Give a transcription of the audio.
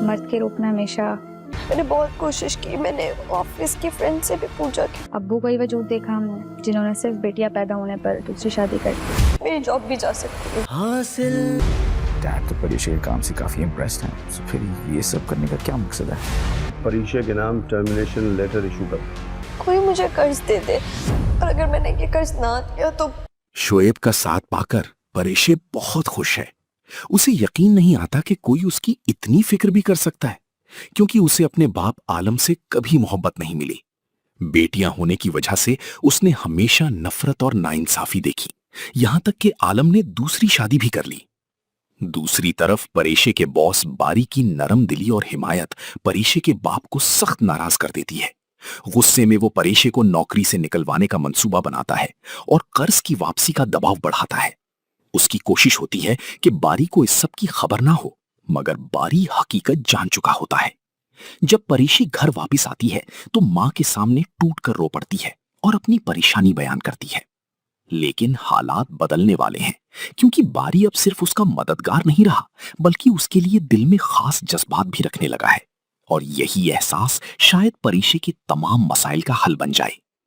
मर्द के रूप में हमेशा। मैंने बहुत कोशिश की, मैंने ऑफिस की फ्रेंड से भी पूछा कि अब्बू का ही वजूद देखा हमने, जिन्होंने सिर्फ बेटियां पैदा होने पर दूसरी शादी कर दी। मेरी जॉब भी जा सकती है। डैड तो परीक्षा के काम से काफी इम्प्रेस्ड हैं, तो फिर ये सब करने का क्या मकसद है? परीक्षा के नाम टर्मिनेशन लेटर इशू कर। कोई मुझे कर्ज दे दे, और अगर मैंने ये कर्ज ना दिया तो। शोएब का साथ पाकर परेशे बहुत खुश है। उसे यकीन नहीं आता कि कोई उसकी इतनी फिक्र भी कर सकता है, क्योंकि उसे अपने बाप आलम से कभी मोहब्बत नहीं मिली। बेटियां होने की वजह से उसने हमेशा नफरत और नाइंसाफी देखी, यहां तक कि आलम ने दूसरी शादी भी कर ली। दूसरी तरफ परेशे के बॉस बारी की नरम दिली और हिमायत परेशे के बाप को सख्त नाराज कर देती है। गुस्से में वो परेशे को नौकरी से निकलवाने का मंसूबा बनाता है और कर्ज की वापसी का दबाव बढ़ाता है। उसकी कोशिश होती है कि बारी को इस सब की खबर ना हो, मगर बारी हकीकत जान चुका होता है। जब परेशी घर वापस आती है तो मां के सामने टूट कर रो पड़ती है और अपनी परेशानी बयान करती है। लेकिन हालात बदलने वाले हैं, क्योंकि बारी अब सिर्फ उसका मददगार नहीं रहा, बल्कि उसके लिए दिल में खास जज्बात भी रखने लगा है। और यही एहसास शायद परेशी के तमाम मसाइल का हल बन जाए।